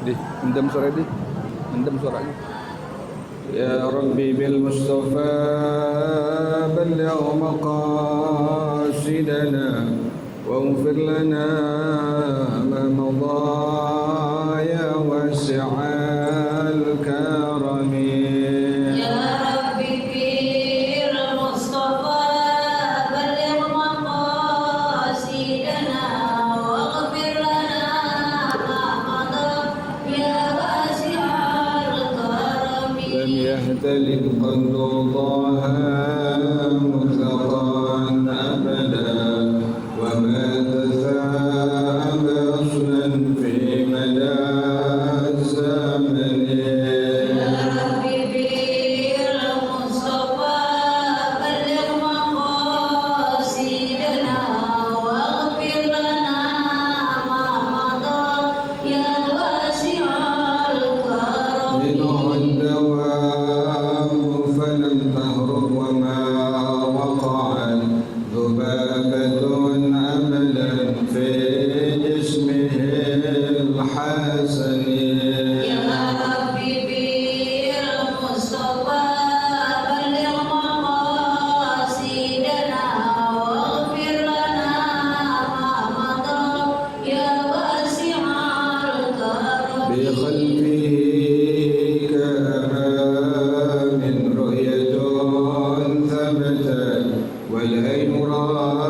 Di, mendem suara di. Mendem suaranya. Ya Rabbi bil Mustafa balligh maqasidana waghfir lana ma madha ya wasi'al karami. للقلب ضاها مطلقا أبدا وما تثاب أصلا في مدى الزمن. يا حبيبي المصطفى بلغ مقاصدنا واغفر لنا ما مضى يا واسع الكرم. فلم تهرب وما وقعت ذبابة أملا في جسمه الحسن. يا حبيبي المصطفى بلغ مقاصدنا واغفر لنا ما مضى يا واسع الكرم. بخلفه والعين رأى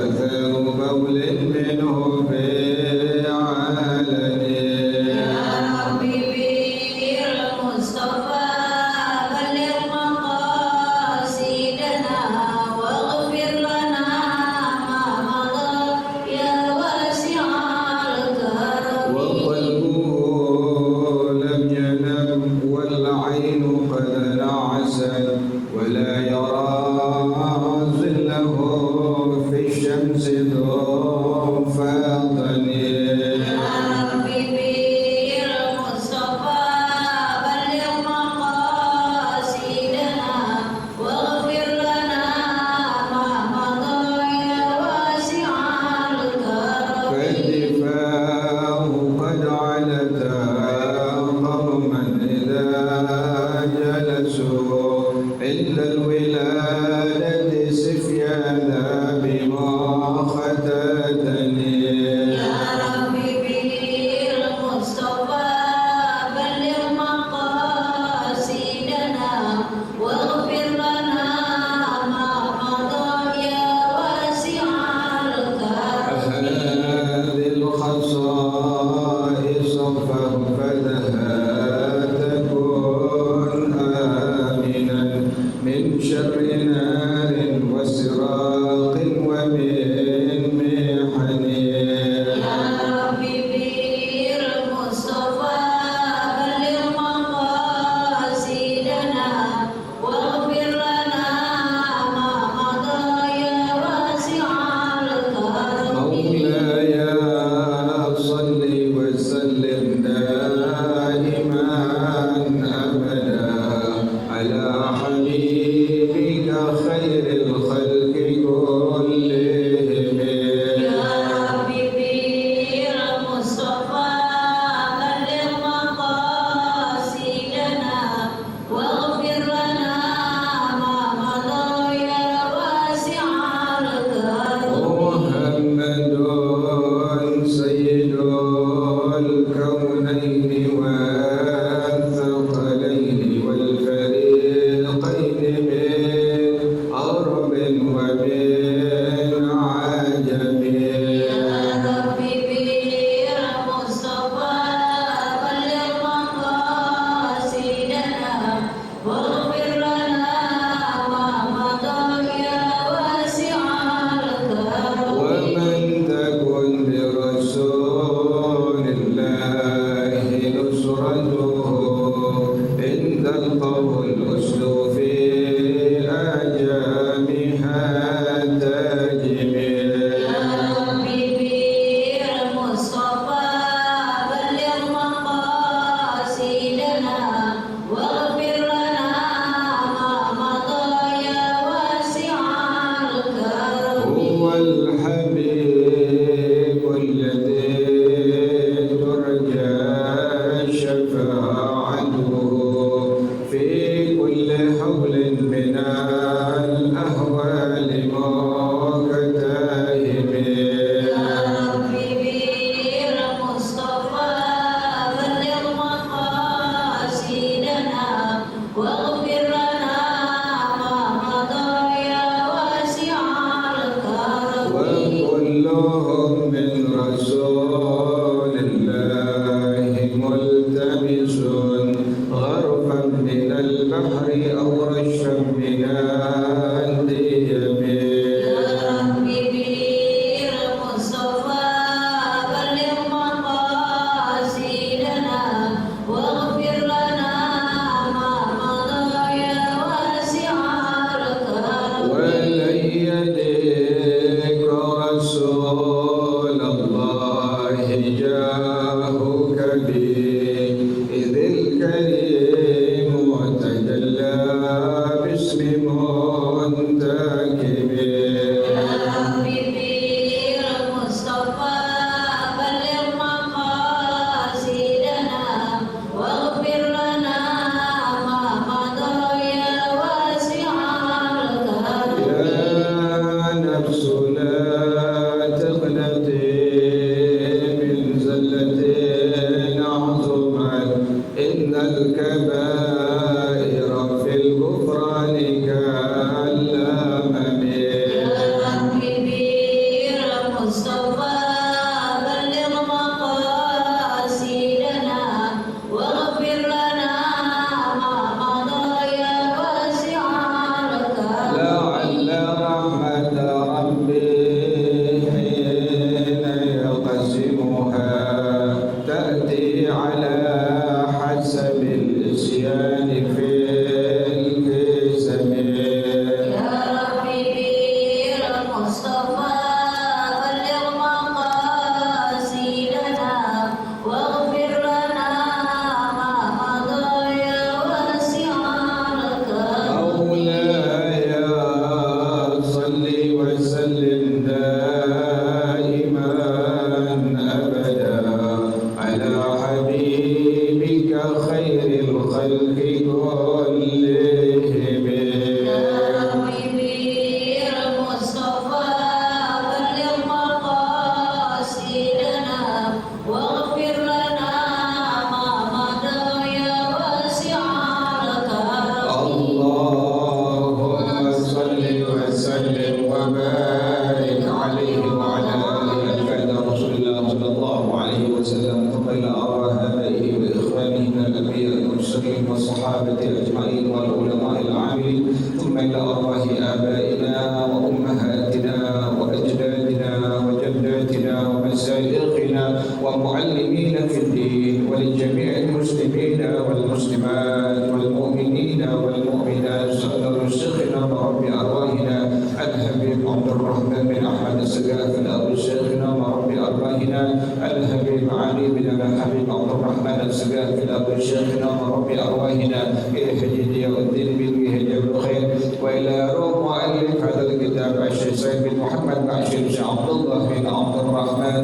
أثر بول منه بعلن. يا حبيبي المصطفى بلغ مقاصدنا واغفر لنا ما مضى يا واسع الكرم. وقلبه لم ينم والعين قد نعست ولا يرى ظله في الشمس ذو فاضل. يا حبيبي المصطفى بلغ مقاصدنا واغفر لنا ما مضى يا واسع الكرم. فالدفاع قد علتا قوما إذا جلسوا عند الولادة سفيانا بما ختتني. يا حبيبي المصطفى بلغ مقاصدنا واغفر لنا ما مضى يا واسع الكرم. هذه الخصائص فاحفظها تكون آمنا من شر نار وسراق ومن محن. يا حبيبي المصطفى بلغ مقاصدنا واغفر لنا ما مضى يا واسع الكرم. مولاي صل وسلم دائما أبدا على حبيبك خير الخلق كلهم. يا حبيبي المصطفى بلغ مقاصدنا واغفر لنا ما مضى يا واسع الكرم. محمد سيد الكونين والثقلين والفريقين من عرب ومن عجم. يا حبيبي المصطفى بلغ مقاصدنا واغفر لنا ما مضى يا واسع الكرم. ومن تكن برسول الله وجهك إذ الكريم وتجلى باسم منتكب ومعلمين في الدين ولجميع المسلمين والمسلمات والمؤمنين والمؤمنات صدر شيخنا ورب أرواحنا الحبيب عبد الرحمن بن أحمد السقاف أبو شيخنا ورب أرواحنا الحبيب علي بن الحبيب عبد الرحمن السقاف أبو شيخنا ورب أرواحنا إلى الدين بالوهج الخير وإلى روح مؤلف هذا الكتاب الشيخ سيد بن محمد بن عبد الله بن عبد الرحمن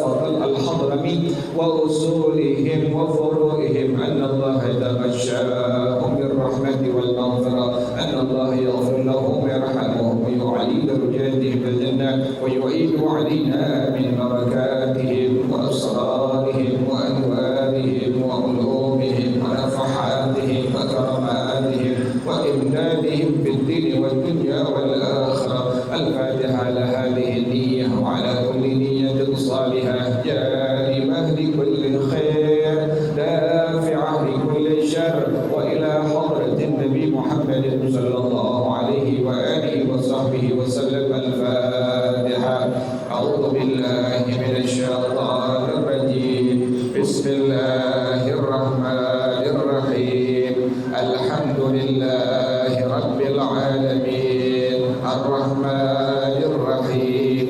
فضل الحضرمي وأصولهم وفروعهم أن الله يتغشاهم بالرحمة والمغفرة أن الله يغفر لهم ويرحمهم ويعلي درجاتهم في الجنة ويعيد علينا من بركاتهم وأسرارهم وأنوارهم وعلومهم ونفحاتهم وكراماتهم وإمدادهم في الدين والدنيا والآخرة. الفاتحة على هذه النية وعلى كل نية صالحة جالبة لكل خير دافعة لكل شر وإلى حضرة النبي محمد صلى الله عليه وآله وصحبه وسلم. الفاتحة. أعوذ بالله من الشيطان الرجيم. بسم الله الرحمن الرحيم. الحمد لله رب العالمين الرحمن الرحيم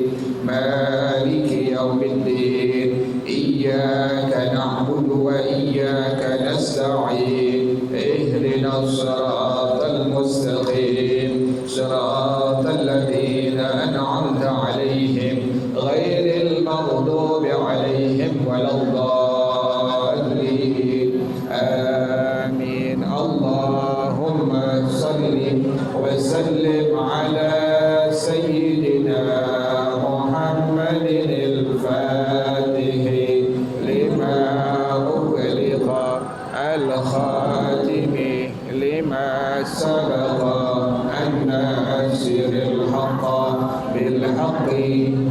مالك يوم الدين إياك نعبد وإياك نستعين اهدنا الصراط المستقيم صراط الذين أنعمت عليهم غير المغضوب عليهم ولا الضالين آمين. اللهم صل وسلم على سيدنا محمد الفاتح لما أغلق الخاتم لما سبق الناصر الحق بالحق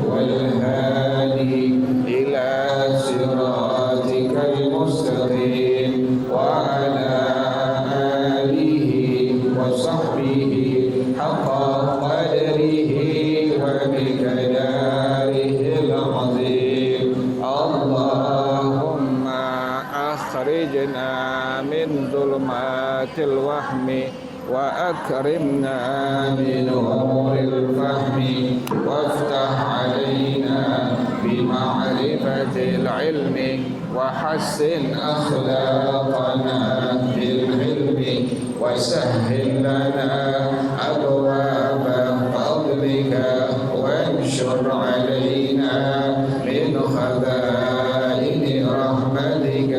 والهادي إلى صراطك المستقيم وعلى آله وصحبه حق قدره ومقداره العظيم. اللهم أخرجنا من ظلمات الوهم وأكرمنا بنور الفهم وافتح علينا بمعرفة العلم وحسن أخلاقنا بالعلم وسهل لنا أبواب فضلك وانشر علينا من خزائن رحمتك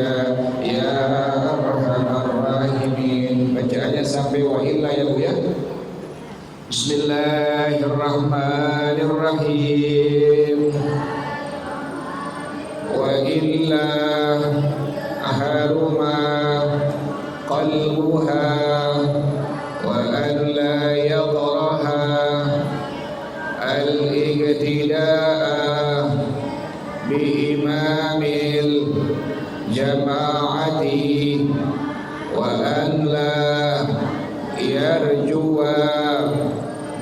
ya arhamar rahimin. Bacaannya sampai wa illa ya Bu ya. Bismillahirrahmanirrahim. Wa illa haruma qalbuha wa an la yadraha al-iqtida'a bi imamil jama'ati wa an la yarjuwa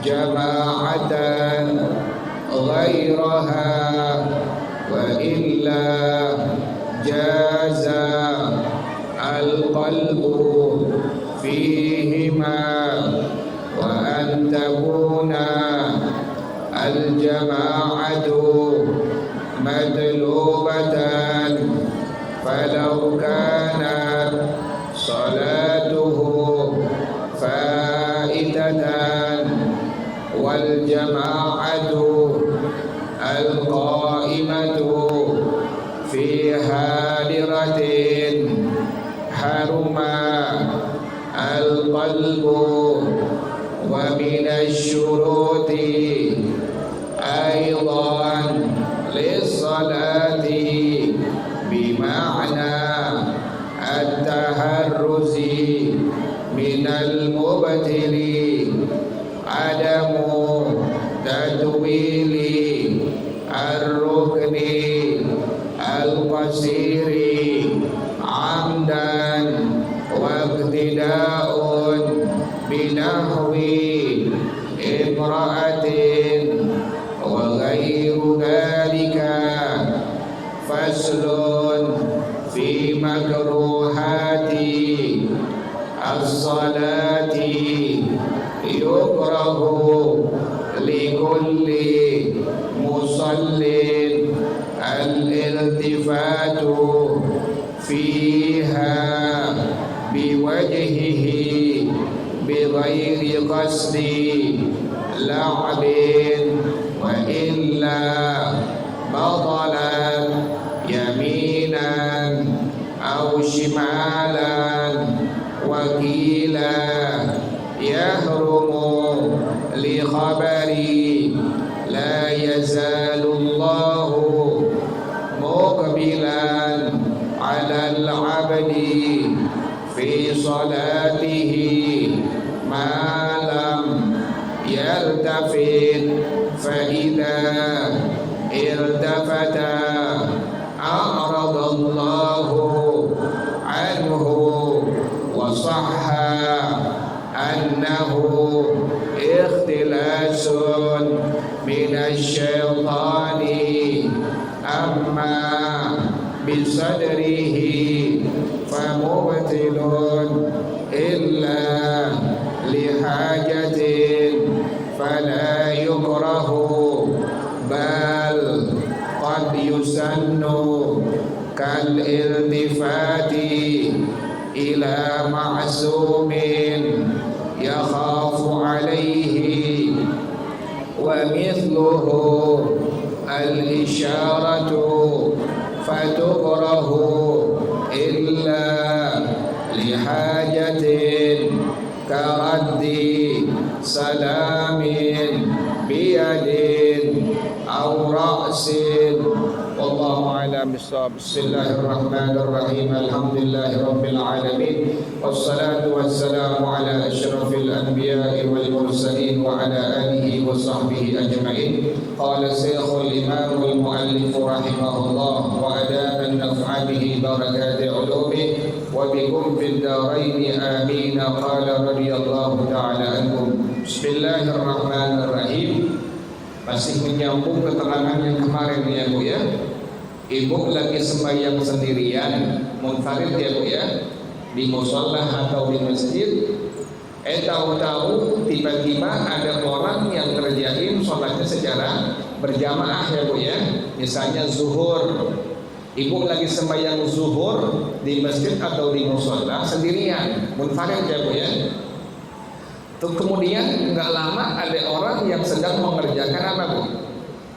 jama'atan ghairaha wa illa jaza al-qalbu fihima wa an takuna al-jama'atu madlubatan فلو كانت صلاته فائتة والجماعة القائمة في حاضرة حرم القلب ومن الشروط أيضا للصلاة بمعنى التحرز من المبتل عدم تطويل الركن القصير عمدا واقتداء بنحو امرأة وغير ذلك فصل في مكروهات الصلاة يكره لكل مصل الالتفات فيها بوجهه بغير قصد لعب وإلا بطلا يمينا أو شمالا وكيلا يهرم لخبري لا يزال الله مقبلا على العبد في صلاته ما لم يلتفت فإذا التفت أعرض الله عنه وصح أنه اختلاس من الشيطان أما بصدره فمبتل إلا لحاجة فلا يكره بل قد يسن كالالتفات إلى معصوم يخاف عليه ومثله الإشارة فتكره إلا لحاجة كرد سلام بيد أو رأس والله أعلم بالصواب. بسم الله الرحمن الرحيم الحمد لله رب العالمين والصلاة والسلام على أشرف الأنبياء والمرسلين وعلى آله وصحبه أجمعين. قال الشيخ الإمام المؤلف رحمه الله وأدام النفع به بركات علومه وبكم في الدارين آمين. قال رضي الله تعالى عنكم. بسم الله الرحمن الرحيم. Masih menyambung keterangan yang kemarin ya Bu ya. Ibu lagi sembahyang sendirian, munfarid ya Bu ya, di musholla atau di masjid. Tahu-tahu tiba-tiba ada orang yang ngerjain sholatnya secara berjamaah ya Bu ya. Misalnya zuhur, ibu lagi sembahyang zuhur di masjid atau di mushola sendirian, munfarid ya Bu ya. Terus kemudian nggak lama ada orang yang sedang mengerjakan apa Bu?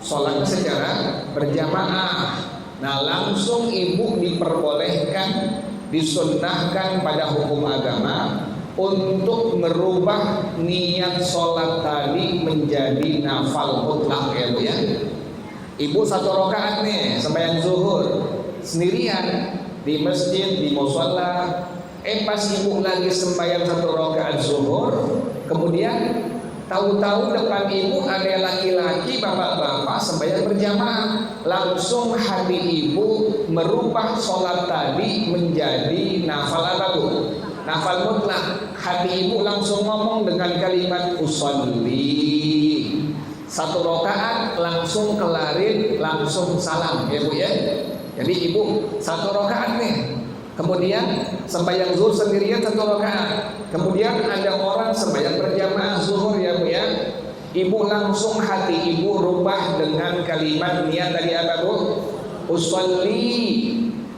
Sholat secara berjamaah. Nah langsung ibu diperbolehkan, disunnahkan pada hukum agama untuk merubah niat sholat tadi menjadi nafal mutlak ya Bu ya. Ibu 1 rakaat nih sembahyang zuhur sendirian di masjid, di mushola. Pas ibu lagi sembahyang 1 rakaat zuhur, kemudian tahu-tahu depan ibu ada laki-laki bapak-bapak sembahyang berjamaah. Langsung hati ibu merubah sholat tadi menjadi nafal apa Bu? Nafal mutlak. Hati ibu langsung ngomong dengan kalimat usolli. 1 rakaat langsung kelarin, langsung salam ya Bu ya. Jadi ibu 1 rakaat nih, kemudian sembahyang zuhur sendirian 1 rakaat. Kemudian ada orang sembahyang berjamaah zuhur ya Bu ya. Ibu langsung hati ibu rubah dengan kalimat niat dari apa Bu? Usolli.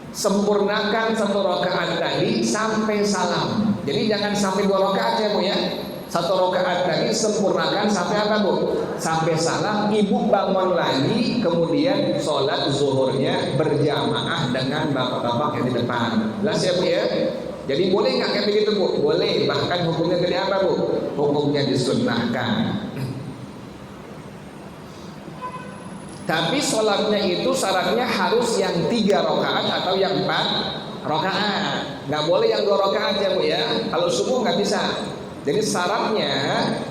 Sempurnakan 1 rakaat tadi sampai salam. Jadi jangan sampai 2 rakaat ya Bu ya. 1 rakaat tadi sempurnakan sampai apa Bu? Sampai salam. Ibu bangun lagi, kemudian sholat zuhurnya berjamaah dengan bapak-bapak yang di depan. Jelas ya Bu ya. Jadi boleh nggak kayak begitu Bu? Boleh. Bahkan hukumnya jadi apa Bu? Hukumnya disunnahkan. Tapi sholatnya itu syaratnya harus yang 3 rakaat atau yang 4 rakaat. Nggak boleh yang 2 rakaat ya Bu ya. Kalau subuh nggak bisa. Jadi syaratnya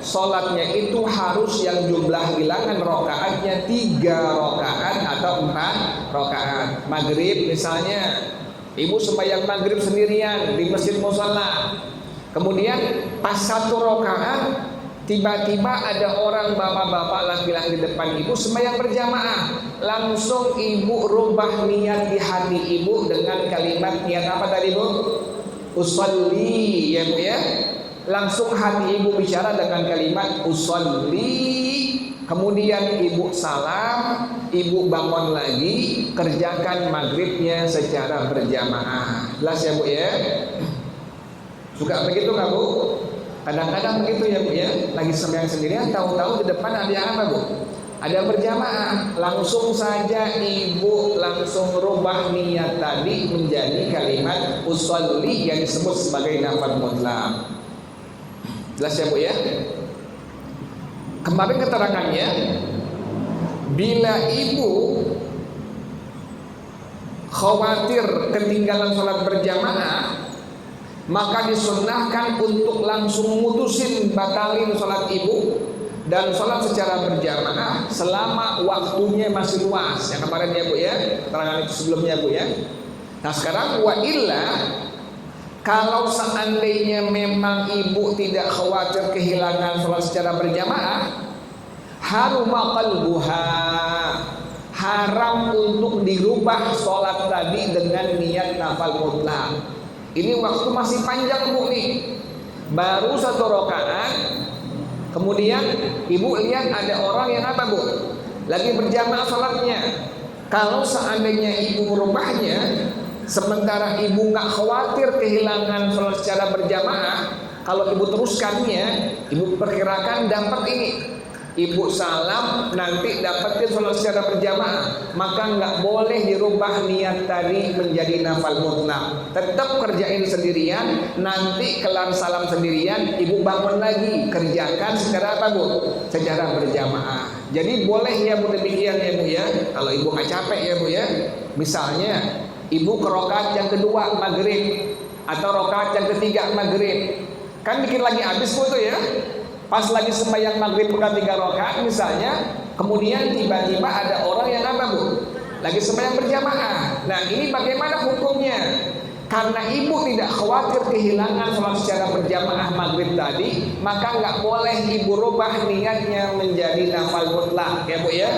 sholatnya itu harus yang jumlah bilangan rakaatnya 3 rakaat atau 4 rakaat. Maghrib misalnya, ibu sembahyang maghrib sendirian di masjid mushola. Kemudian pas 1 rakaat tiba-tiba ada orang bapak-bapak laki-laki di depan ibu sembahyang berjamaah. Langsung ibu rubah niat di hati ibu dengan kalimat niat apa tadi Bu? Usolli ya Bu ya. Langsung hati ibu bicara dengan kalimat usolli. Kemudian ibu salam, ibu bangun lagi, kerjakan maghribnya secara berjamaah. Jelas ya Bu ya. Suka begitu nggak Bu? Kadang-kadang begitu ya Bu ya. Lagi sembahyang sendirian, tahu-tahu di depan ada yang apa Bu? Ada yang berjamaah. Langsung saja ibu langsung rubah niat tadi menjadi kalimat usolli yang disebut sebagai nafal mutlak. Jelas ya Bu ya. Kemarin keterangannya, bila ibu khawatir ketinggalan sholat berjamaah, maka disunnahkan untuk langsung mutusin batalin sholat ibu dan sholat secara berjamaah selama waktunya masih luas. Yang kemarin ya Bu ya, keterangan itu sebelumnya Bu ya. Nah sekarang wa illa, kalau seandainya memang ibu tidak khawatir kehilangan sholat secara berjamaah, haruma qalbuha, haram untuk dirubah sholat tadi dengan niat nafal mutlak. Ini waktu masih panjang Bu nih, baru 1 rakaat. Kemudian ibu lihat ada orang yang apa Bu? Lagi berjamaah sholatnya. Kalau seandainya ibu merubahnya, sementara ibu nggak khawatir kehilangan sholat secara berjamaah, kalau ibu teruskannya, ibu perkirakan dapat ini. Ibu salam nanti dapetin sholat secara berjamaah, maka nggak boleh dirubah niat tadi menjadi nafal mutlak. Tetap kerjain sendirian, nanti kelar salam sendirian, ibu bangun lagi, kerjakan secara apa Bu? Secara berjamaah. Jadi boleh ya Bu demikian ya Bu ya. Kalau ibu nggak capek ya Bu ya. Misalnya ibu ke rakaat yang kedua maghrib atau rakaat yang ketiga maghrib, kan dikit lagi habis Bu tuh ya. Pas lagi sembahyang maghrib udah 3 rakaat misalnya, kemudian tiba-tiba ada orang yang apa Bu? Lagi sembahyang berjamaah. Nah ini bagaimana hukumnya? Karena ibu tidak khawatir kehilangan sholat secara berjamaah maghrib tadi, maka nggak boleh ibu rubah niatnya menjadi nafal mutlak ya Bu ya.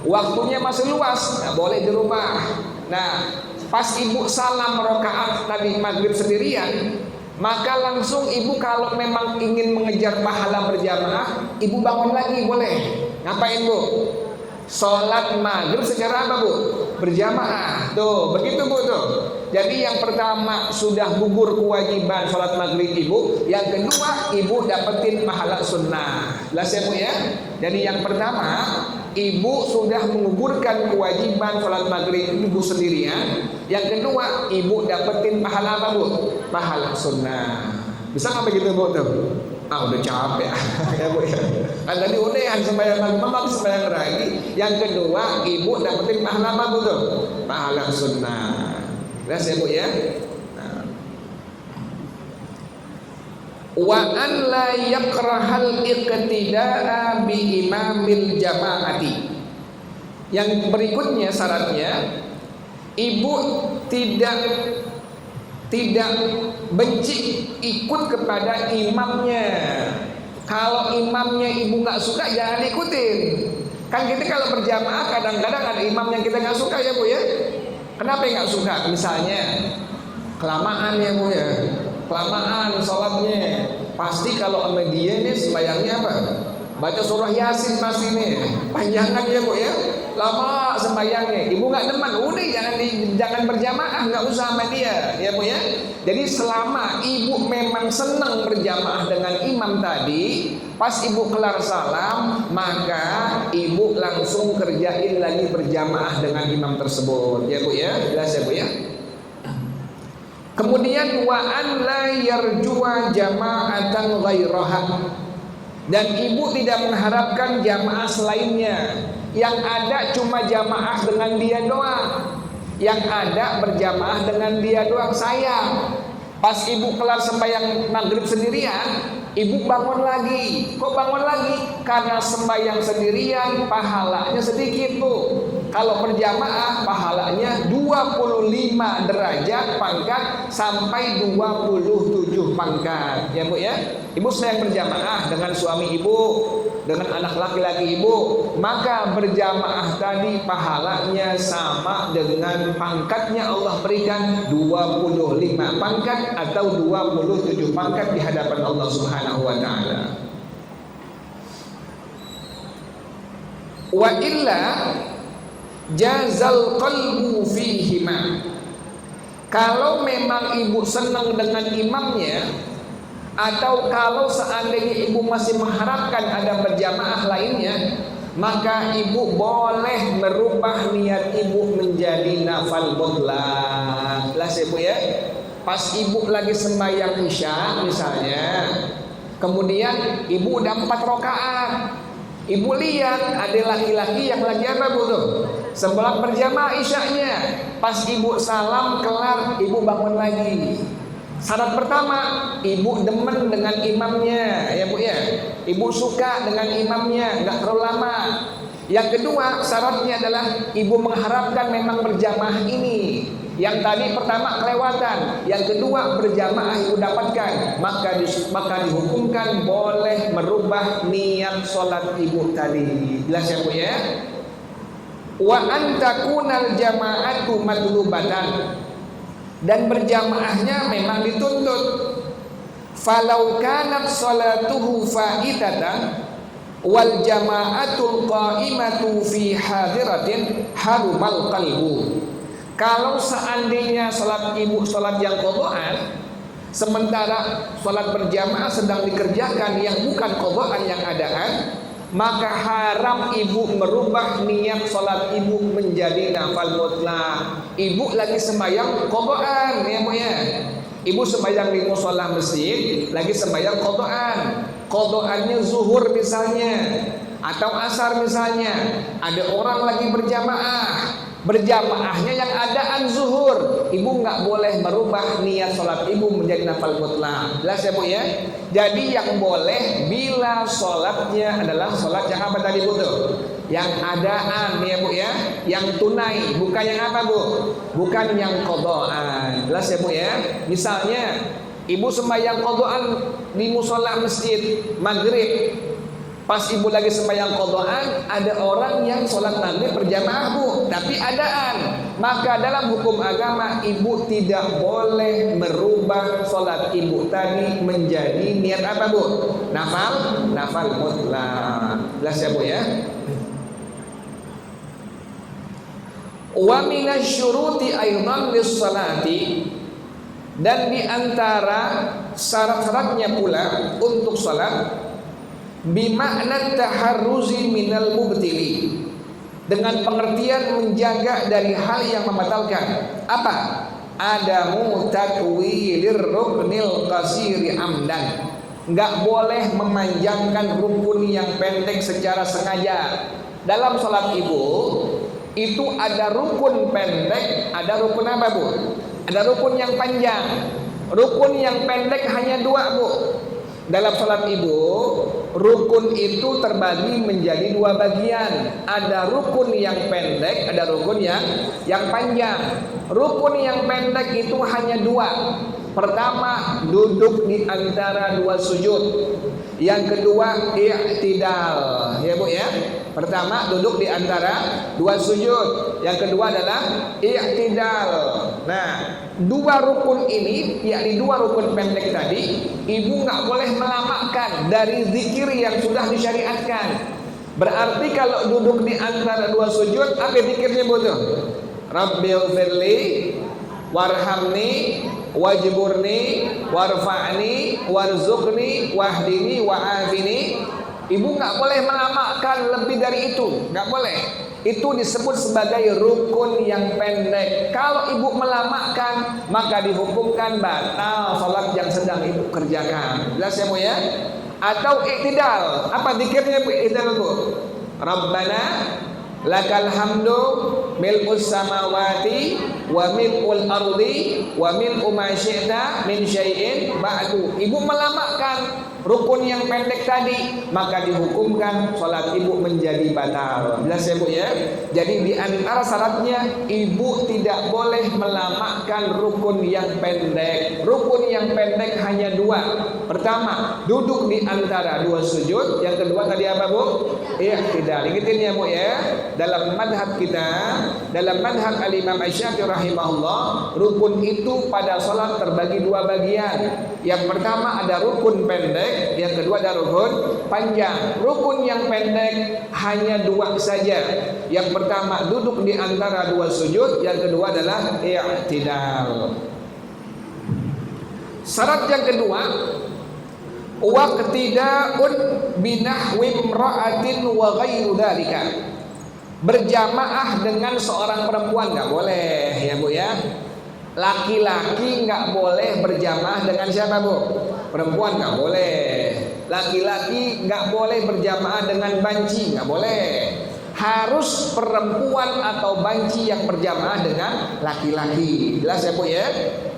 Waktunya masih luas, nggak boleh dirubah. Nah pas ibu salam rakaat tadi maghrib sendirian, maka langsung ibu kalau memang ingin mengejar pahala berjamaah, ibu bangun lagi boleh. Ngapain Bu? Sholat maghrib secara apa Bu? Berjamaah. Tuh, begitu Bu tuh. Jadi yang pertama sudah gugur kewajiban sholat maghrib ibu. Yang kedua ibu dapetin pahala sunnah. Jelas ya Bu ya? Jadi yang pertama ibu sudah menggugurkan kewajiban sholat maghrib ibu sendirian. Yang kedua ibu dapetin pahala apa Bu? Pahala sunnah. Bisa nggak begitu Bu tuh? Udah capek ya Bu ya. Kan tadi udah sembahyang memang sembahyang lagi. Yang kedua ibu dapetin pahala apa Bu tuh? Pahala sunnah. Jelas ya Bu ya. Wa an la yakrahal iqtida'a bi imamil jama'ati. Yang berikutnya syaratnya ibu tidak benci ikut kepada imamnya. Kalau imamnya ibu nggak suka jangan ikutin. Kan kita kalau berjamaah kadang-kadang ada imam yang kita nggak suka ya Bu ya. Kenapa nggak suka? Misalnya kelamaan ya Bu ya, kelamaan sholatnya. Pasti kalau sama dia nih sembahyangnya apa? Baca surah Yasin pasti nih, panjangan ya Bu ya, lama sembahyangnya. Ibu nggak demen, udah jangan berjamaah, nggak usah sama dia, ya Bu ya. Jadi selama ibu memang senang berjamaah dengan imam tadi, pas ibu kelar salam, maka ibu langsung kerjain lagi berjamaah dengan imam tersebut, ya Bu ya. Jelas ya Bu ya. Kemudian wa an la yarjuwa jama'atan ghairaha. Dan ibu tidak mengharapkan jamaah selainnya. Yang ada cuma jamaah dengan dia doang. Yang ada berjamaah dengan dia doang. Sayang, pas ibu kelar sembahyang maghrib sendirian, ibu bangun lagi. Kok bangun lagi? Karena sembahyang sendirian pahalanya sedikit Bu. Kalau berjamaah pahalanya 25 derajat pangkat sampai 27 pangkat. Ya Bu ya. Ibu sedang berjamaah dengan suami ibu, dengan anak laki-laki ibu, maka berjamaah tadi pahalanya sama dengan pangkatnya Allah berikan 25 pangkat atau 27 pangkat di hadapan Allah Subhanahu wa taala. Wa illa jazal qalbu fihima. Kalau memang ibu senang dengan imamnya, atau kalau seandainya ibu masih mengharapkan ada berjamaah lainnya, maka ibu boleh merubah niat ibu menjadi nafal mutlak. Jelas ya Bu ya. Pas ibu lagi sembahyang isya misalnya, kemudian ibu udah 4 rakaat, ibu lihat ada laki-laki yang lagi apa Bu tuh? Sebelah berjamaah isyanya. Pas ibu salam kelar, ibu bangun lagi. Syarat pertama, ibu demen dengan imamnya, ya Bu ya. Ibu suka dengan imamnya, nggak terlalu lama. Yang kedua, syaratnya adalah ibu mengharapkan memang berjamaah ini. Yang tadi pertama kelewatan, yang kedua berjamaah ibu dapatkan, maka dihukumkan boleh merubah niat sholat ibu tadi. Jelas ya Bu ya. Wa antakunal jama'atu madlubatan. Dan berjamaahnya memang dituntut. Falau kanat salatuhu faidatan wal jama'atul qa'imatu fi hadiratin harumal qalbu. Kalau seandainya salat ibu salat yang qadhaan, sementara salat berjamaah sedang dikerjakan yang bukan qadhaan yang adaan, maka haram ibu merubah niat sholat ibu menjadi nafal mutlak. Ibu lagi sembahyang qadhaan ya Bu ya. Ibu sembahyang di mushola masjid, lagi sembahyang qadhaan. Qadhaannya zuhur misalnya atau asar misalnya. Ada orang lagi berjamaahnya yang adaan zuhur. Ibu nggak boleh merubah niat sholat ibu menjadi nafal mutlak. Jelas ya Bu ya. Jadi yang boleh bila sholatnya adalah sholat yang apa tadi Bu tuh? Yang adaan ya Bu ya, yang tunai, bukan yang apa Bu? Bukan yang qadhaan. Jelas ya Bu ya. Misalnya ibu sembahyang qadhaan di mushola masjid maghrib. Pas ibu lagi sembahyang qadhaan, ada orang yang sholat maghrib berjamaah Bu, tapi adaan. Maka dalam hukum agama ibu tidak boleh merubah sholat ibu tadi menjadi niat apa Bu? Nafal mutlak. Jelas ya Bu ya. Wa minasyuruti aidan lis-salati, dan di antara syarat-syaratnya pula untuk salat bimakna taharruzi minal mubtili, dengan pengertian menjaga dari hal yang membatalkan. Apa? Adamu takwilir ruknil qasiri amdan, enggak boleh memanjangkan rukun yang pendek secara sengaja. Dalam salat ibu itu ada rukun pendek, ada rukun apa bu? Ada rukun yang panjang. Rukun yang pendek hanya 2 bu. Dalam salat ibu, rukun itu terbagi menjadi 2 bagian. Ada rukun yang pendek, ada rukun yang panjang. Rukun yang pendek itu hanya 2. Pertama, duduk di antara 2 sujud. Yang kedua, i'tidal. Ya bu ya. Pertama, duduk di antara 2 sujud. Yang kedua adalah i'tidal. Nah, 2 rukun ini, yakni 2 rukun pendek tadi, ibu nggak boleh melamakan dari zikir yang sudah disyariatkan. Berarti kalau duduk di antara 2 sujud, apa zikirnya bu tuh? Rabbighfirli warhamni wajburni warfa'ni warzuqni wahdini wa'afini. Ibu nggak boleh melamakan lebih dari itu, nggak boleh. Itu disebut sebagai rukun yang pendek. Kalau ibu melamakan, maka dihukumkan batal salat yang sedang ibu kerjakan. Jelas ya bu ya? Atau i'tidal. Apa zikirnya bu? I'tidal bu. Rabbana lakal hamdu mil'us samawati wa mil'ul ardi wa mil'u ma syi'ta min syai'in ba'du. Ibu melamakan rukun yang pendek tadi, maka dihukumkan salat ibu menjadi batal. Jelas ya bu ya? Jadi di antara syaratnya, ibu tidak boleh melamakan rukun yang pendek. Rukun yang pendek hanya 2. Pertama, duduk di antara 2 sujud. Yang kedua tadi apa bu? I'tidal. Ingetin ya bu ya. Dalam madhab kita, dalam madhab al-Imam Asy-Syafi'i rahimahullah, rukun itu pada salat terbagi 2 bagian. Yang pertama ada rukun pendek, yang kedua ada rukun panjang. Rukun yang pendek hanya 2 saja. Yang pertama duduk di antara 2 sujud, yang kedua adalah i'tidal. Syarat yang kedua, waqtida'un binahwi imra'atin wa ghairu dzalika. Berjamaah dengan seorang perempuan nggak boleh ya bu ya. Laki-laki nggak boleh berjamaah dengan siapa bu? Perempuan nggak boleh. Laki-laki nggak boleh berjamaah dengan banci, nggak boleh. Harus perempuan atau banci yang berjamaah dengan laki-laki. Jelas ya bu ya?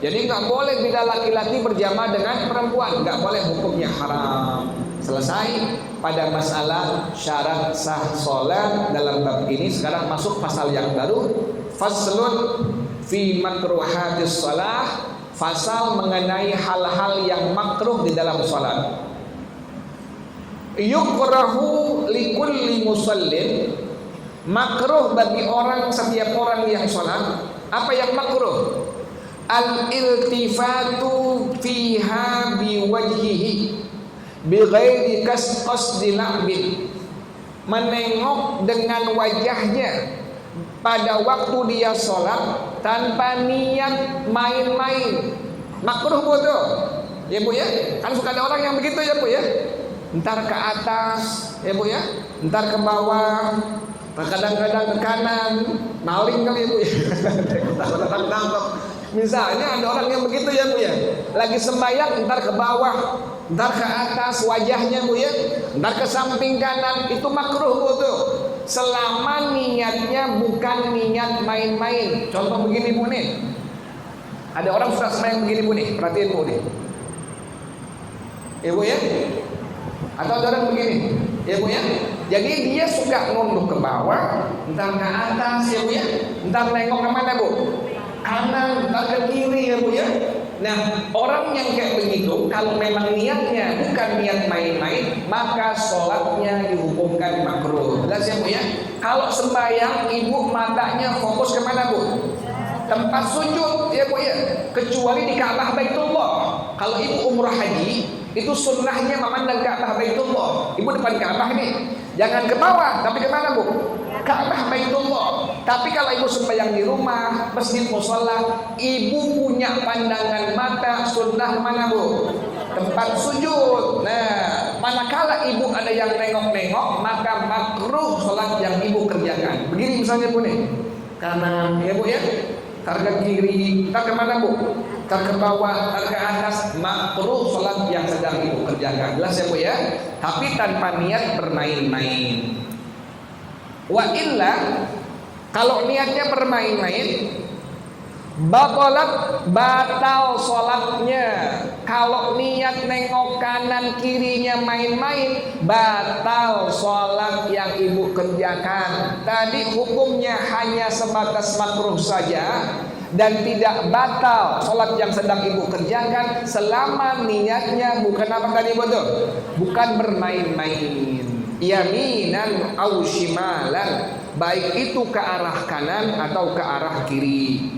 Jadi nggak boleh bila laki-laki berjamaah dengan perempuan, nggak boleh, hukumnya haram. Selesai pada masalah syarat sah sholat dalam bab ini. Sekarang masuk pasal yang baru, faslun fi makruhatis shalah, pasal mengenai hal-hal yang makruh di dalam sholat. Yukrahu likulli musallin, makruh bagi setiap orang yang sholat. Apa yang makruh? Al-iltifatu fiha biwajhihi bighairi qasdi la'bin, menengok dengan wajahnya pada waktu dia sholat tanpa niat main-main. Makruh betul ya bu ya? Kan suka ada orang yang begitu ya bu ya, entar ke atas ya bu ya, entar ke bawah, kadang-kadang ke kanan, maling kali ya bu ya. Misalnya ada orang yang begitu ya bu ya, lagi sembahyang entar ke bawah, entar ke atas wajahnya bu ya, entar ke samping kanan. Itu makruh bu tuh, selama niatnya bukan niat main-main. Contoh begini bu nih, ada orang suka sembahyang begini bu nih, perhatiin bu nih ya bu ya, atau ada orang begini ya bu ya. Jadi dia suka nunduk ke bawah, entar ke atas ya bu ya, entar nengok kemana bu? Kanan, entar ke kiri ya bu ya. Nah, orang yang kayak begitu, kalau memang niatnya bukan niat main-main, maka sholatnya dihukumkan makruh. Jelas ya bu ya. Kalau sembahyang, ibu matanya fokus kemana bu? Tempat sujud ya bu ya. Kecuali di Ka'bah Baitullah. Kalau ibu umrah haji, itu sunnahnya memandang Ka'bah Baitullah. Ibu depan Ka'bah nih, jangan ke bawah, tapi kemana bu? Ka'bah Baitullah. Tapi kalau ibu sembahyang di rumah, masjid, musola, ibu punya pandangan mata sunnah mana bu? Tempat sujud. Nah, manakala ibu ada yang nengok-nengok, maka makruh sholat yang ibu kerjakan. Begini misalnya bu nih, kanan ya bu ya, tar ke kiri, tar ke mana bu? Tar ke bawah, tar ke atas, makruh sholat yang sedang ibu kerjakan. Jelas ya bu ya? Tapi tanpa niat bermain-main. Wa illa, kalau niatnya bermain-main, batal sholatnya. Kalau niat nengok kanan kirinya main-main, batal sholat yang ibu kerjakan. Tadi hukumnya hanya sebatas makruh saja dan tidak batal sholat yang sedang ibu kerjakan selama niatnya bukan apa tadi betul? Bukan bermain-main. Yaminan au shimalan, baik itu ke arah kanan atau ke arah kiri.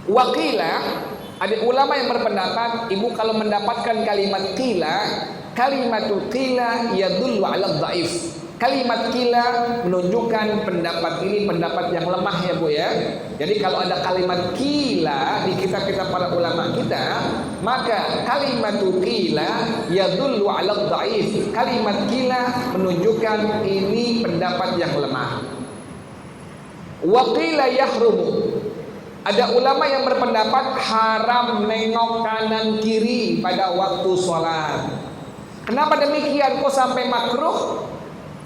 Wakila, ada ulama yang berpendapat ibu kalau mendapatkan kalimat qila, kalimatul qila yadullu ala dhaif. Kalimat qila menunjukkan pendapat ini pendapat yang lemah ya bu ya. Jadi kalau ada kalimat qila di kitab-kitab para ulama kita, maka kalimatul qila yadullu ala dhaif. Kalimat qila menunjukkan ini pendapat yang lemah. Wa qila yahrumu. Ada ulama yang berpendapat haram nengok kanan kiri pada waktu sholat. Kenapa demikian? Kok sampai makruh?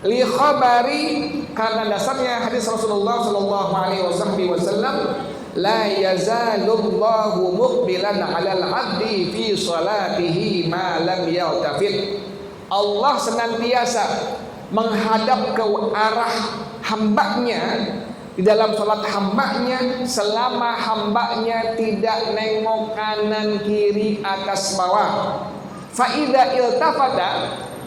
Li khabari, karena dasarnya hadis Rasulullah sallallahu alaihi wasallam, la yazalullahu muqbilan 'alal 'abdi fi sholatihi ma lam yaltafit. Allah senantiasa menghadap ke arah hambanya di dalam salat hambanya selama hambanya tidak nengok kanan kiri atas bawah. Fa idza iltafata,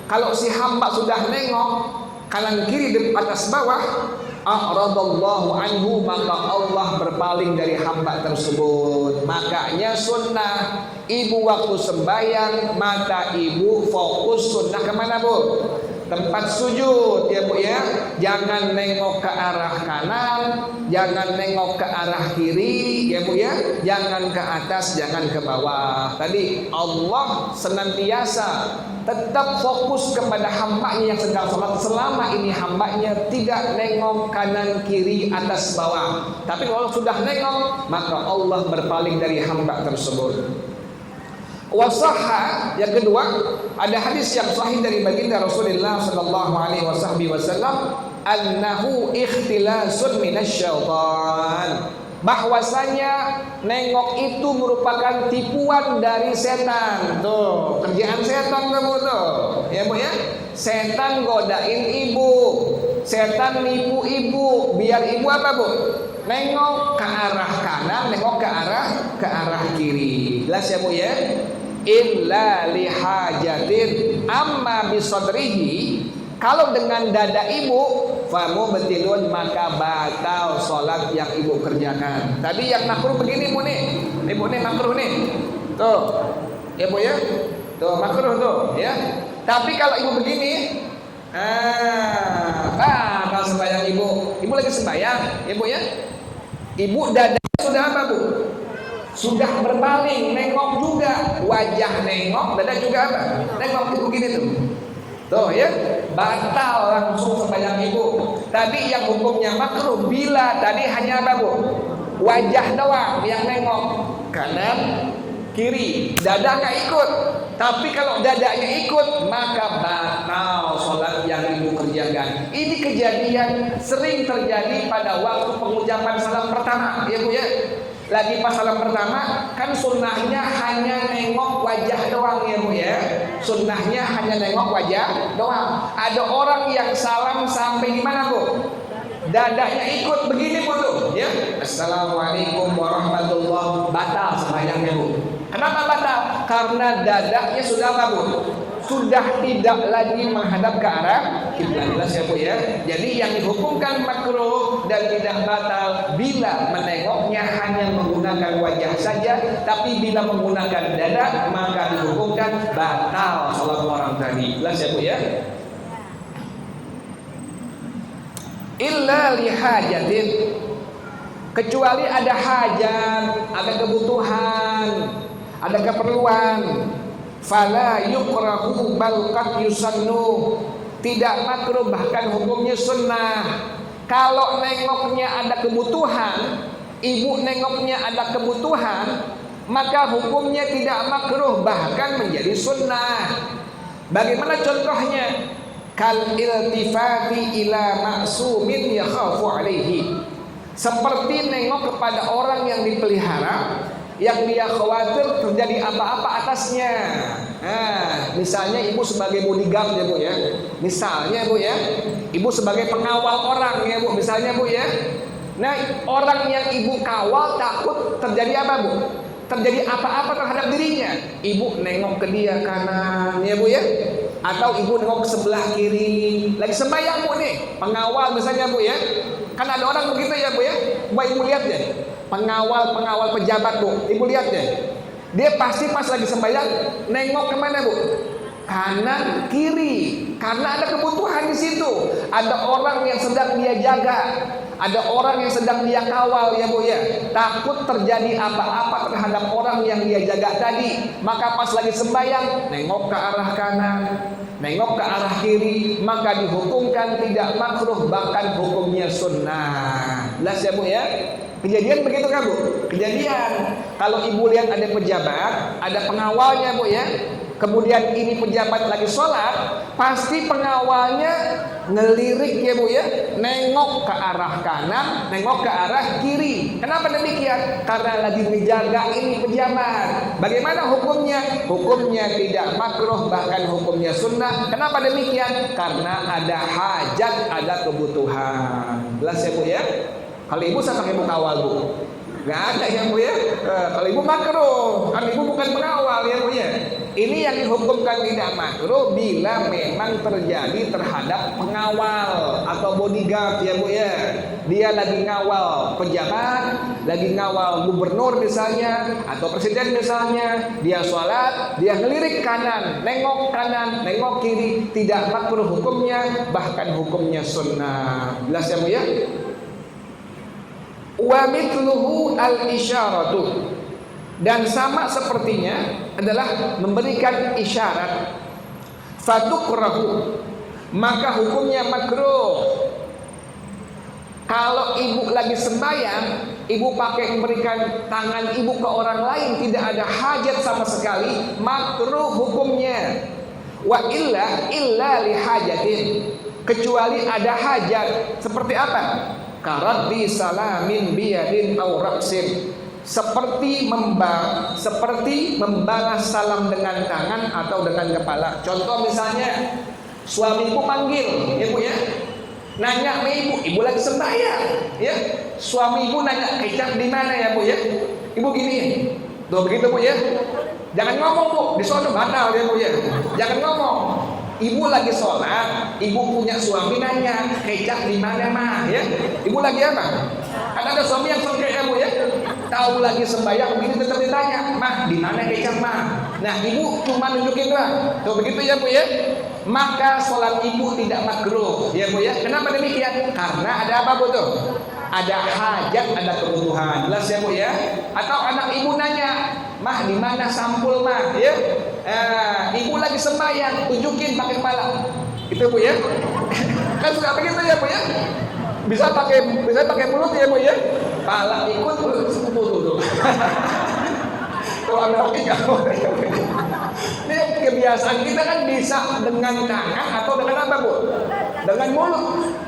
kalau si hamba sudah nengok kanan kiri di atas bawah, a'radallahu anhu, maka Allah berpaling dari hamba tersebut. Makanya sunnah ibu waktu sembahyang mata ibu fokus sunnah kemana bu? Tempat sujud ya bu ya. Jangan nengok ke arah kanan, jangan nengok ke arah kiri ya bu ya. Jangan ke atas, jangan ke bawah. Tadi Allah senantiasa tetap fokus kepada hambanya yang sedang sholat selama ini hambanya tidak nengok kanan kiri atas bawah. Tapi kalau sudah nengok, maka Allah berpaling dari hamba tersebut. Wasahha, yang kedua, ada hadis yang sahih dari baginda Rasulullah sallallahu alaihi wasallam, annahu ikhtilasun minasyaitan, bahwasanya nengok itu merupakan tipuan dari setan. Tuh, kerjaan setan kamu tuh. Ya Bu ya. Setan godain ibu, setan nipu ibu, biar ibu apa Bu? Nengok ke arah kanan, nengok ke arah kiri. Jelas ya Bu ya? Illa lihajatin amma bisadrihi, kalau dengan dada ibu famu betilun, maka batal sholat yang ibu kerjakan. Tadi yang makruh begini Bu nih, ibu nih makruh nih, tuh ya Bu ya, tuh makruh tuh ya. Tapi kalau ibu begini, kalau sembahyang ibu lagi sembahyang ya Bu ya, ibu dada sudah apa Bu? Sudah berpaling, nengok juga, wajah nengok, dada juga apa? Nengok ibu begini tuh. Tuh ya, batal langsung sembahyang ibu. Tadi yang hukumnya makruh bila tadi hanya apa Bu? Wajah doang yang nengok, kanan, kiri, dada nggak ikut. Tapi kalau dadanya ikut, maka batal sholat yang ibu kerjakan. Ini kejadian sering terjadi pada waktu pengucapan salam pertama, ya Bu ya. Lagi pas salam pertama kan sunnahnya hanya nengok wajah doang ya Bu ya. Sunnahnya hanya nengok wajah doang. Ada orang yang salam sampai di mana Bu? Dadanya ikut begini Bu tuh ya. Assalamualaikum warahmatullahi, batal sembahyangnya Bu. Kenapa batal? Karena dadanya sudah apa Bu? Sudah tidak lagi menghadap ke arah kiblat. Jelas ya Bu ya. Jadi yang dihukumkan makruh dan tidak batal bila menengoknya hanya menggunakan wajah saja, tapi bila menggunakan dada maka dihukumkan batal salat orang tadi. Jelas ya Bu ya. illa lihajatin, kecuali ada hajat, ada kebutuhan, ada keperluan. Fala yukrahu bal qad yusannu, tidak makruh bahkan hukumnya sunnah. Kalau nengoknya ada kebutuhan, ibu nengoknya ada kebutuhan, maka hukumnya tidak makruh bahkan menjadi sunnah. Bagaimana contohnya? Kal iltifati ila ma'sumin yakhafu alaihi, seperti nengok kepada orang yang dipelihara yang dia khawatir terjadi apa-apa atasnya. Nah, misalnya ibu sebagai bodyguard ya Bu ya. Misalnya Bu ya, ibu sebagai pengawal orang ya Bu, misalnya Bu ya. Nah, orang yang ibu kawal takut terjadi apa Bu? Terjadi apa-apa terhadap dirinya. Ibu nengok ke dia kanan ya Bu ya. Atau ibu nengok ke sebelah kiri. Lagi sembahyang Bu nih, pengawal misalnya Bu ya. Kan ada orang begitu ya Bu ya. Coba ibu lihat deh. Pengawal pejabat Bu, ibu lihat deh. Dia pasti pas lagi sembahyang nengok kemana Bu? Kanan kiri, karena ada kebutuhan di situ. Ada orang yang sedang dia jaga, ada orang yang sedang dia kawal ya Bu ya. Takut terjadi apa-apa terhadap orang yang dia jaga tadi. Maka pas lagi sembahyang nengok ke arah kanan, nengok ke arah kiri, maka dihukumkan tidak makruh bahkan hukumnya sunnah. Jelas ya Bu ya. Kejadian begitu kan Bu? Kejadian. Kalau ibu lihat ada pejabat, ada pengawalnya Bu ya. Kemudian ini pejabat lagi sholat, pasti pengawalnya ngelirik ya Bu ya, nengok ke arah kanan, nengok ke arah kiri. Kenapa demikian? Karena lagi menjaga ini pejabat. Bagaimana hukumnya? Hukumnya tidak makruh bahkan hukumnya sunnah. Kenapa demikian? Karena ada hajat, ada kebutuhan. Jelas ya Bu ya? Kalau ibu saya pakai ibu kawal Bu, nggak ada ya Bu ya. Kalau ibu makruh, kan ibu bukan pengawal ya Bu ya. Ini yang dihukumkan tidak makruh bila memang terjadi terhadap pengawal atau bodyguard ya Bu ya. Dia lagi ngawal pejabat, lagi ngawal gubernur misalnya atau presiden misalnya. Dia sholat, dia ngelirik kanan, nengok kiri, tidak makruh hukumnya, bahkan hukumnya sunnah. Jelas ya Bu ya. Wa mithluhu al-isyaratu, dan sama sepertinya adalah memberikan isyarat. Fatukrahu, maka hukumnya makruh. Kalau ibu lagi sembahyang, ibu pakai memberikan tangan ibu ke orang lain, tidak ada hajat sama sekali, makruh hukumnya. Wa illa lihajatin, kecuali ada hajat. Seperti apa? Karaddi salamin biyadin aw ra'sin, seperti membalas salam dengan tangan atau dengan kepala. Contoh misalnya suamiku panggil ibu ya, nanya ke ibu lagi sembahyang ya. Suami ibu nanya kecap di mana ya Bu ya. Ibu gini, tuh begitu Bu ya. Jangan ngomong Bu, di sono batal ya Bu ya. Jangan ngomong. Ibu lagi sholat, ibu punya suami nanya, kecap di mana mah ya? Ibu lagi apa? Kan ada suami yang songkek ya Bu ya? Tahu lagi sembahyang, begini tetap ditanya, mah di mana kecap mah? Nah ibu cuma nunjukin lah, tuh begitu ya Bu ya? Maka sholat ibu tidak makruh ya Bu ya? Kenapa demikian? Karena ada apa Bu tuh? Ada hajat, ada kebutuhan. Jelas ya Bu ya? Atau anak ibu nanya, mah di mana sampul mah ya? Ibu lagi sembahyang, tunjukin pakai kepala. Itu Bu ya. Kan suka begitu ya Bu ya. Bisa pakai mulut ya Bu ya. Pala ikut tuh. Kalau anak enggak. Ini kebiasaan kita kan bisa dengan tangan atau dengan apa Bu? Dengan mulut.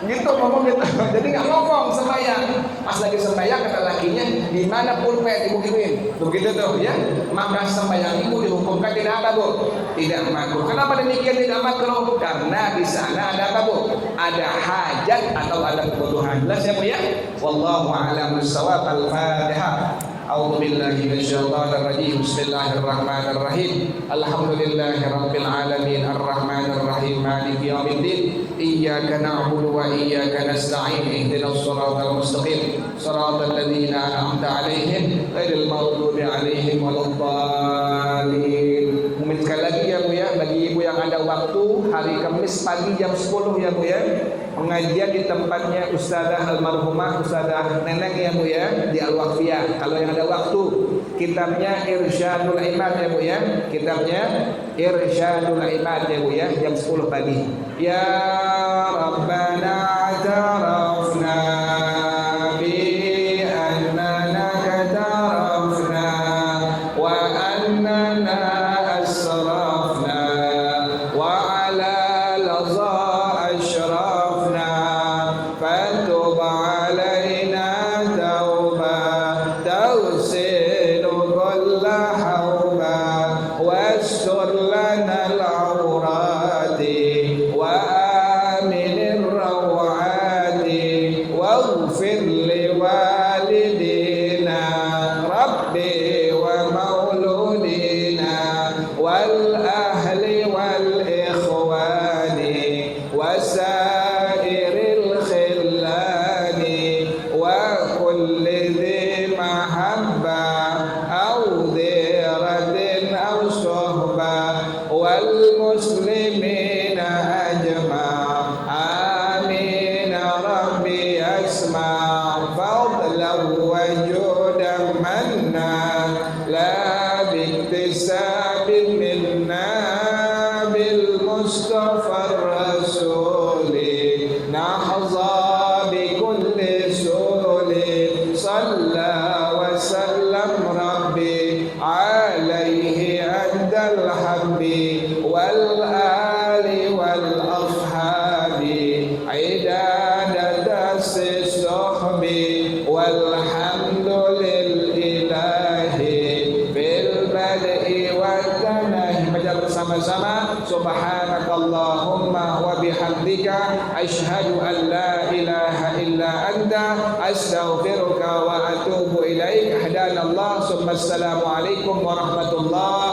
Gitu ngomong gitu. Jadi nggak ngomong sembahyang. Pas lagi sembahyang kata lakinya, di mana pulpen ibu gituin. Begitu tuh ya. Maka sembahyang ibu dihukumkan tidak apa Bu? Tidak makruh. Kenapa demikian tidak makruh? Karena di sana ada apa Bu? Ada hajat atau ada kebutuhan. Jelas ya Bu ya? Wallahu a'lam bissawab. Al-Fatihah. A'udzu billahi minasyaitonir rajim. Bismillahirrahmanirrahim. Alhamdulillahirabbil alamin arrahmanir rahim maliki yaumiddin. Iyyaka na'budu wa iyyaka nasta'in. Ihdinas siratal mustaqim. Shiratal ladzina an'amta 'alaihim ghairil maghdubi 'alaihim waladdallin. Sekali lagi ya Bu ya, bagi ibu yang ada waktu hari Kamis pagi jam 10 ya Bu ya. pengajian di tempatnya Ustazah almarhumah Ustazah Neneng ya Bu ya, di Al-Waqfiyah. Kalau yang ada waktu, kitabnya Irsyadul Ibad ya Bu ya, kitabnya Irsyadul Ibad ya Bu ya, jam 10 pagi. Ya Rabbana atarafna bi annana katarafna wa annana asrafna wa ala laza ashrafna fatub alaina tauba tawsilu kulla hawba wastur lana al-awrati wa aminir rawati waghfir li walidina rabbi wa mauludina wal ahli wal ikhwani wasairil khillani wa kulli dhi mahabba aw dhiratin aw suhba wal muslimina ajma amin rabbi asma fadlan wa judan manna la biktisabin minna bil mustafa rasuli nahza bi kulli suli salla wa sallam rabbi alaihi adal habbi wal ali wal ashabi idadata sisahbi walhamdulil ilahi bil bad'i wa tanahi. Baca bersama-sama subhanakallahumma wa bihamdika asyhadu an la ilaha illa anta astaghfiruka wa atubu ilaik. Hadanallah summa assalamu alaikum warahmatullahi